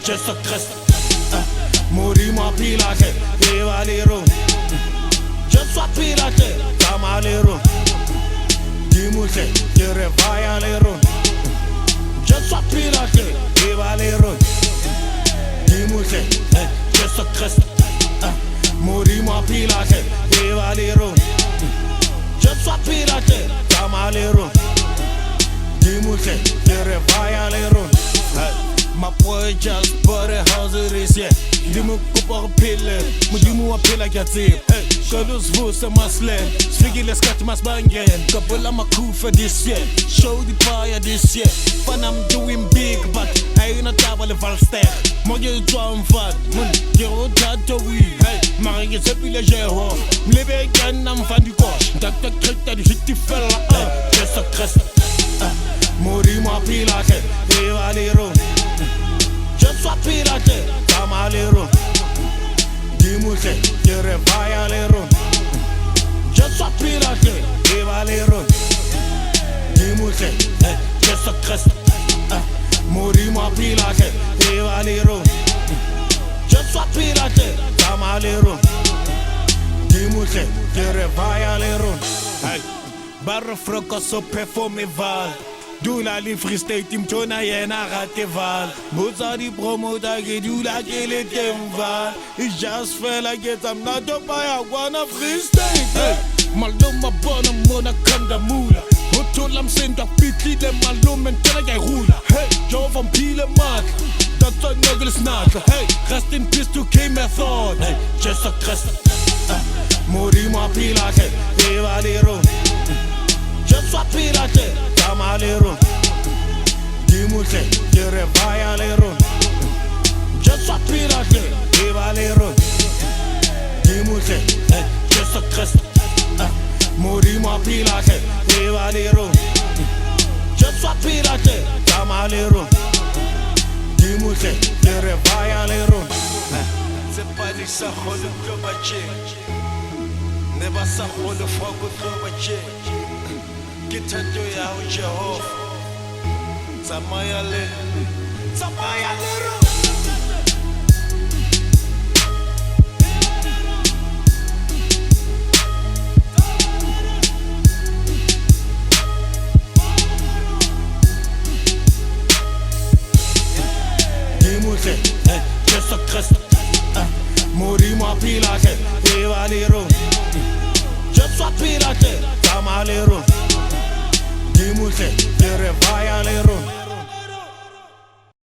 Gesù Cristo Morimo pilate Evalero Gesù pilate Tamalero Dimuse Jerevayalero Gesù pilate Evalero Dimuse Gesù Cristo Morimo pilate Evalero Gesù pilate Tamalero Dimuse Jerevayalero My boy just bought a house of this, yeah. Dimu kupar pille, mudimu apela gatsip. Shadows voice masle, swigile skat mas bangen. Kabula makufa this year, show the fire this year. Fun I'm doing big, but I ain't a double valster. Moje drum fat, mun gero tato we. Hey, maringe sepile jeho. Mlebe gan am fan du kosh. Tak tak tak tak hit the fella. Just Christ. Morimo pilate, evalero. Gesù pilate, Tamalero Dimuse, Jerevayalero Gesù pilate, Evalero Dimuse, Gesù Cristo Morimo pilate, Evalero Gesù pilate, Tamalero Dimuse, Jerevayalero Barre frocco sopra fomeval Du la livre state im tona yena rateval Mozari promoter get you like ele temval It just felt like it I'm not up I wanna free state Maluma bona mona kanda mula Hotolam senda pitli de malum en tela jij roela Hey, Joe van Piele maak Dat zijn nogels naak Hey, rest in peace to K Method Hey, Gesù Cristo Morimo pilate, Evalero Gesù pilate Tamalero Dimuse, Jerevayalero Gesù pilate, Evalero Dimuse, Gesù Cristo Morimo pilate, Evalero Gesù pilate, Tamalero Dimuse, Jerevayalero C'est pas des sahots de Kovaché Never sahots de Fogo Kovaché Gitendo ya Jehova Samayale Samayale Dimuse, Gesù Cristo Morimo pilate, Evalero Gesù pilate, Tamalero Dimuse, Jerevayalero